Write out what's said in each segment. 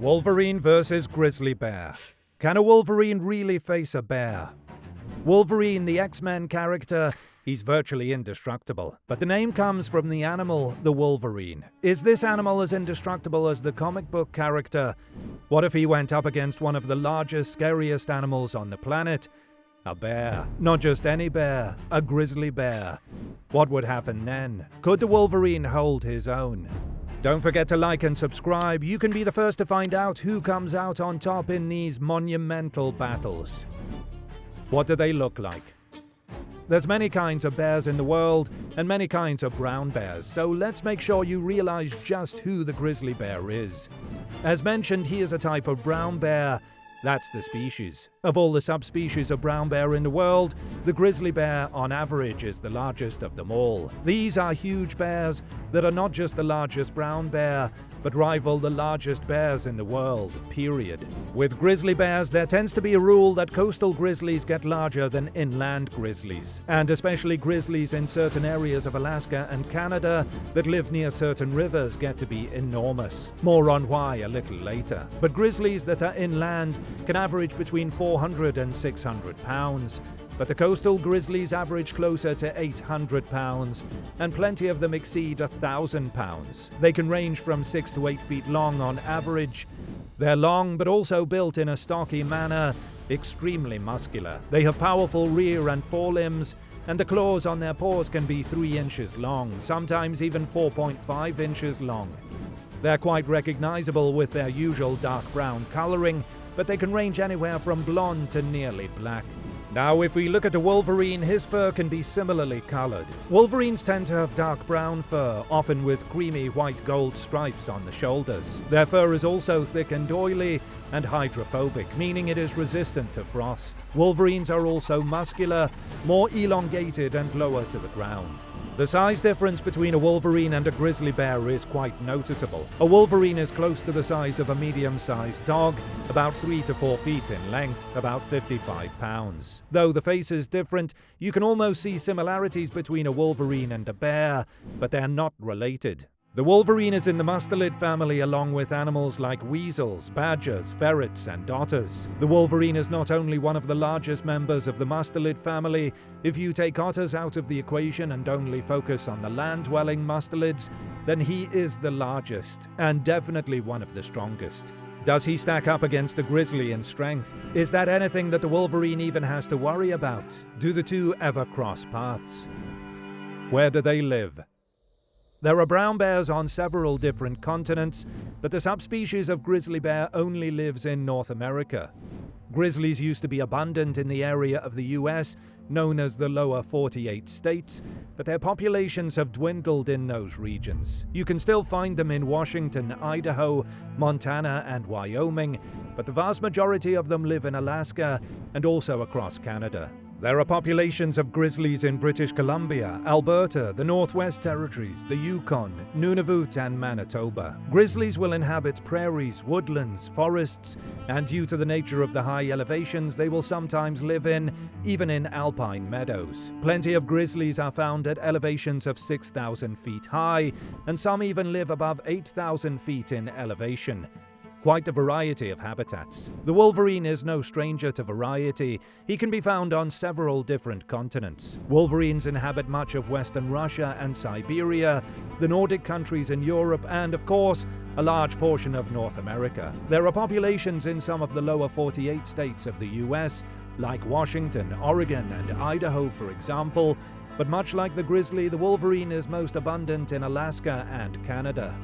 Wolverine versus Grizzly Bear. Can a Wolverine really face a bear? Wolverine, the X-Men character, he's virtually indestructible. But the name comes from the animal, the Wolverine. Is this animal as indestructible as the comic book character? What if he went up against one of the largest, scariest animals on the planet? A bear. Not just any bear, a grizzly bear. What would happen then? Could the Wolverine hold his own? Don't forget to like and subscribe. You can be the first to find out who comes out on top in these monumental battles. What do they look like? There's many kinds of bears in the world, and many kinds of brown bears, so let's make sure you realize just who the grizzly bear is. As mentioned, he is a type of brown bear. That's the species. Of all the subspecies of brown bear in the world, the grizzly bear, on average, is the largest of them all. These are huge bears that are not just the largest brown bear, but rival the largest bears in the world, period. With grizzly bears, there tends to be a rule that coastal grizzlies get larger than inland grizzlies, and especially grizzlies in certain areas of Alaska and Canada that live near certain rivers get to be enormous. More on why a little later. But grizzlies that are inland can average between 400 and 600 pounds. But the coastal grizzlies average closer to 800 pounds, and plenty of them exceed 1,000 pounds. They can range from 6 to 8 feet long on average. They're long, but also built in a stocky manner, extremely muscular. They have powerful rear and forelimbs, and the claws on their paws can be 3 inches long, sometimes even 4.5 inches long. They're quite recognizable with their usual dark brown coloring, but they can range anywhere from blonde to nearly black. Now, if we look at a Wolverine, his fur can be similarly colored. Wolverines tend to have dark brown fur, often with creamy white-gold stripes on the shoulders. Their fur is also thick and oily and hydrophobic, meaning it is resistant to frost. Wolverines are also muscular, more elongated and lower to the ground. The size difference between a Wolverine and a grizzly bear is quite noticeable. A Wolverine is close to the size of a medium-sized dog, about 3 to 4 feet in length, about 55 pounds. Though the face is different, you can almost see similarities between a Wolverine and a bear, but they're not related. The Wolverine is in the mustelid family along with animals like weasels, badgers, ferrets, and otters. The Wolverine is not only one of the largest members of the mustelid family. If you take otters out of the equation and only focus on the land-dwelling mustelids, then he is the largest, and definitely one of the strongest. Does he stack up against a grizzly in strength? Is that anything that the Wolverine even has to worry about? Do the two ever cross paths? Where do they live? There are brown bears on several different continents, but the subspecies of grizzly bear only lives in North America. Grizzlies used to be abundant in the area of the US, known as the lower 48 states, but their populations have dwindled in those regions. You can still find them in Washington, Idaho, Montana, and Wyoming, but the vast majority of them live in Alaska and also across Canada. There are populations of grizzlies in British Columbia, Alberta, the Northwest Territories, the Yukon, Nunavut, and Manitoba. Grizzlies will inhabit prairies, woodlands, forests, and due to the nature of the high elevations, they will sometimes live even in alpine meadows. Plenty of grizzlies are found at elevations of 6,000 feet high, and some even live above 8,000 feet in elevation. Quite a variety of habitats. The Wolverine is no stranger to variety. He can be found on several different continents. Wolverines inhabit much of Western Russia and Siberia, the Nordic countries in Europe, and, of course, a large portion of North America. There are populations in some of the lower 48 states of the US, like Washington, Oregon, and Idaho, for example, but much like the grizzly, the Wolverine is most abundant in Alaska and Canada.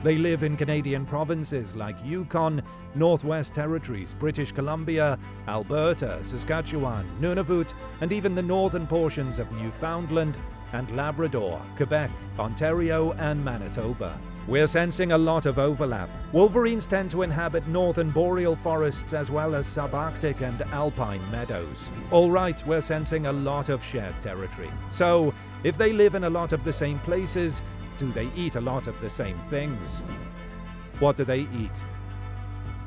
They live in Canadian provinces like Yukon, Northwest Territories, British Columbia, Alberta, Saskatchewan, Nunavut, and even the northern portions of Newfoundland and Labrador, Quebec, Ontario, and Manitoba. We're sensing a lot of overlap. Wolverines tend to inhabit northern boreal forests as well as subarctic and alpine meadows. All right, we're sensing a lot of shared territory. So, if they live in a lot of the same places, do they eat a lot of the same things? What do they eat?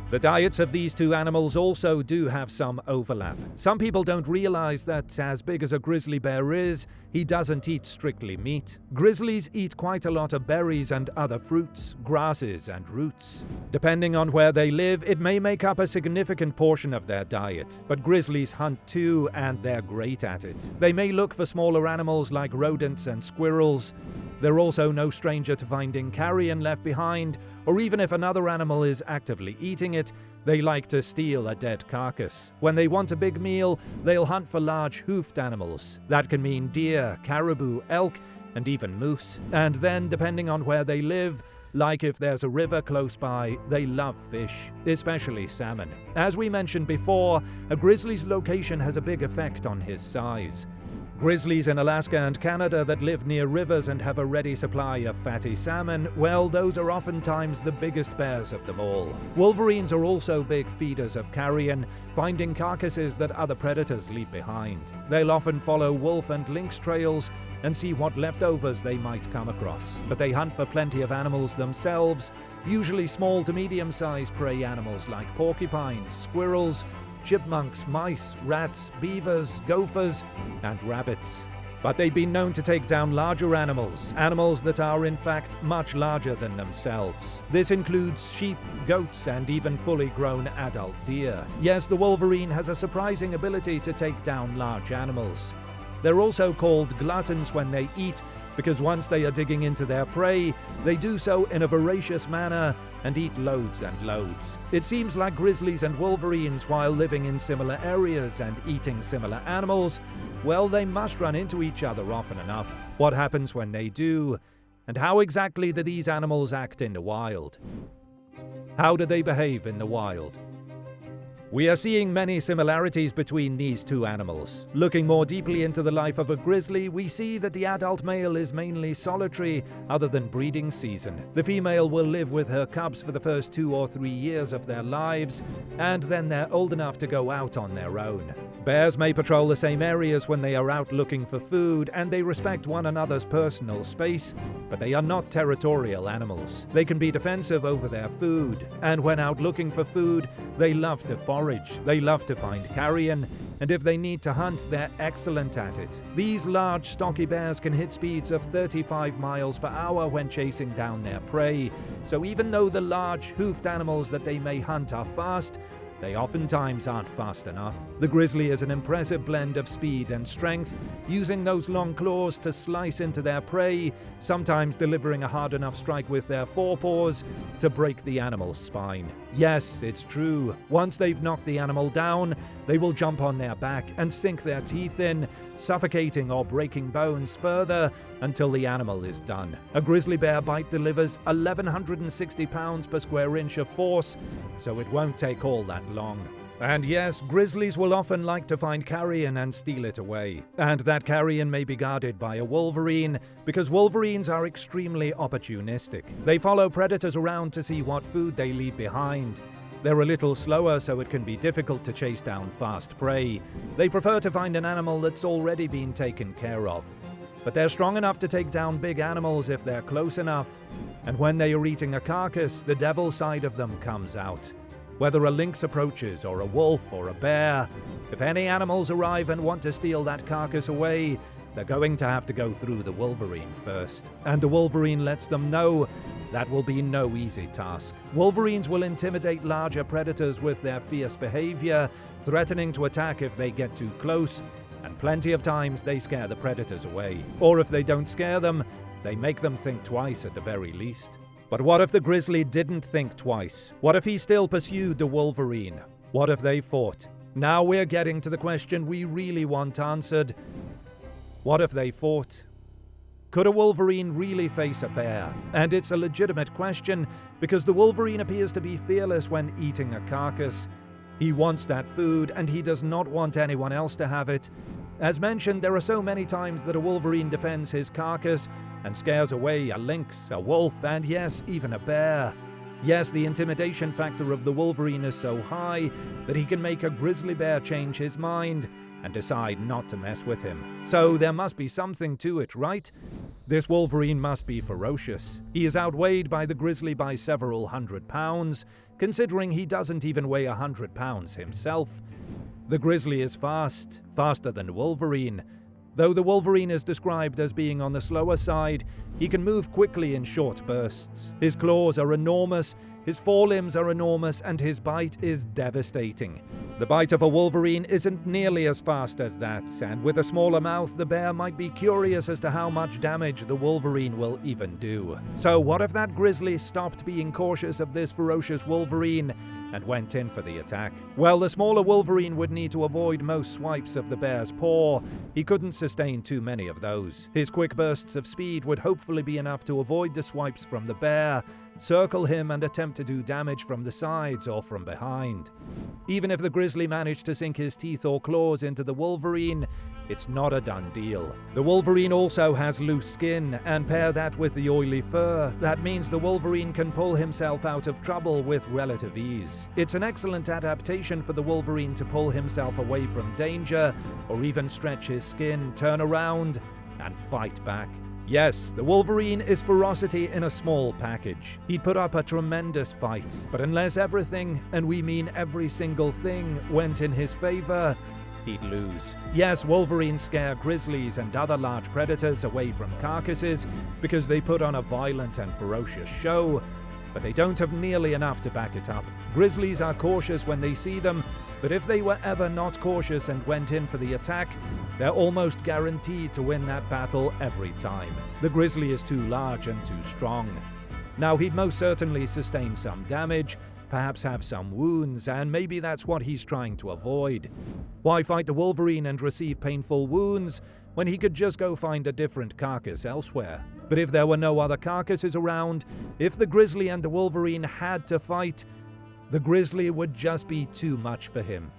The diets of these two animals also do have some overlap. Some people don't realize that, as big as a grizzly bear is, he doesn't eat strictly meat. Grizzlies eat quite a lot of berries and other fruits, grasses and roots. Depending on where they live, it may make up a significant portion of their diet. But grizzlies hunt too, and they're great at it. They may look for smaller animals like rodents and squirrels. They're also no stranger to finding carrion left behind, or even if another animal is actively eating it, they like to steal a dead carcass. When they want a big meal, they'll hunt for large hoofed animals. That can mean deer, caribou, elk, and even moose. And then, depending on where they live, like if there's a river close by, they love fish, especially salmon. As we mentioned before, a grizzly's location has a big effect on his size. Grizzlies in Alaska and Canada that live near rivers and have a ready supply of fatty salmon, well, those are oftentimes the biggest bears of them all. Wolverines are also big feeders of carrion, finding carcasses that other predators leave behind. They'll often follow wolf and lynx trails and see what leftovers they might come across. But they hunt for plenty of animals themselves, usually small to medium-sized prey animals like porcupines, squirrels, chipmunks, mice, rats, beavers, gophers, and rabbits. But they've been known to take down larger animals that are in fact much larger than themselves. This includes sheep, goats, and even fully grown adult deer. Yes, the wolverine has a surprising ability to take down large animals. They're also called gluttons when they eat, because once they are digging into their prey, they do so in a voracious manner and eat loads and loads. It seems like grizzlies and wolverines, while living in similar areas and eating similar animals, well, they must run into each other often enough. What happens when they do? And how exactly do these animals act in the wild? How do they behave in the wild? We are seeing many similarities between these two animals. Looking more deeply into the life of a grizzly, we see that the adult male is mainly solitary other than breeding season. The female will live with her cubs for the first 2 or 3 years of their lives, and then they're old enough to go out on their own. Bears may patrol the same areas when they are out looking for food, and they respect one another's personal space, but they are not territorial animals. They can be defensive over their food, and when out looking for food, they love to forage, they love to find carrion, and if they need to hunt, they're excellent at it. These large, stocky bears can hit speeds of 35 miles per hour when chasing down their prey, so even though the large, hoofed animals that they may hunt are fast, they oftentimes aren't fast enough. The grizzly is an impressive blend of speed and strength, using those long claws to slice into their prey, sometimes delivering a hard enough strike with their forepaws to break the animal's spine. Yes, it's true. Once they've knocked the animal down, they will jump on their back and sink their teeth in, suffocating or breaking bones further until the animal is done. A grizzly bear bite delivers 1,160 pounds per square inch of force, so it won't take all that long. And yes, grizzlies will often like to find carrion and steal it away. And that carrion may be guarded by a wolverine, because wolverines are extremely opportunistic. They follow predators around to see what food they leave behind. They're a little slower, so it can be difficult to chase down fast prey. They prefer to find an animal that's already been taken care of. But they're strong enough to take down big animals if they're close enough. And when they are eating a carcass, the devil side of them comes out. Whether a lynx approaches, or a wolf, or a bear, if any animals arrive and want to steal that carcass away, they're going to have to go through the wolverine first. And the wolverine lets them know that will be no easy task. Wolverines will intimidate larger predators with their fierce behavior, threatening to attack if they get too close, and plenty of times they scare the predators away. Or if they don't scare them, they make them think twice at the very least. But what if the grizzly didn't think twice? What if he still pursued the wolverine? What if they fought? Now we're getting to the question we really want answered. What if they fought? Could a wolverine really face a bear? And it's a legitimate question, because the wolverine appears to be fearless when eating a carcass. He wants that food, and he does not want anyone else to have it. As mentioned, there are so many times that a wolverine defends his carcass and scares away a lynx, a wolf, and yes, even a bear. Yes, the intimidation factor of the wolverine is so high that he can make a grizzly bear change his mind and decide not to mess with him. So there must be something to it, right? This Wolverine must be ferocious. He is outweighed by the grizzly by several hundred pounds, considering he doesn't even weigh 100 pounds himself. The grizzly is fast, faster than Wolverine. Though the Wolverine is described as being on the slower side, he can move quickly in short bursts. His claws are enormous, his forelimbs are enormous, and his bite is devastating. The bite of a Wolverine isn't nearly as fast as that, and with a smaller mouth, the bear might be curious as to how much damage the Wolverine will even do. So what if that grizzly stopped being cautious of this ferocious Wolverine and went in for the attack? Well, the smaller Wolverine would need to avoid most swipes of the bear's paw. He couldn't sustain too many of those. His quick bursts of speed would hopefully be enough to avoid the swipes from the bear, circle him, and attempt to do damage from the sides or from behind. Even if the grizzly managed to sink his teeth or claws into the Wolverine, it's not a done deal. The Wolverine also has loose skin, and pair that with the oily fur, that means the Wolverine can pull himself out of trouble with relative ease. It's an excellent adaptation for the Wolverine to pull himself away from danger, or even stretch his skin, turn around, and fight back. Yes, the Wolverine is ferocity in a small package. He'd put up a tremendous fight, but unless everything, and we mean every single thing, went in his favor, he'd lose. Yes, Wolverines scare grizzlies and other large predators away from carcasses because they put on a violent and ferocious show, but they don't have nearly enough to back it up. Grizzlies are cautious when they see them, but if they were ever not cautious and went in for the attack, they're almost guaranteed to win that battle every time. The grizzly is too large and too strong. Now, he'd most certainly sustain some damage, perhaps have some wounds, and maybe that's what he's trying to avoid. Why fight the Wolverine and receive painful wounds when he could just go find a different carcass elsewhere? But if there were no other carcasses around, if the grizzly and the Wolverine had to fight, the grizzly would just be too much for him.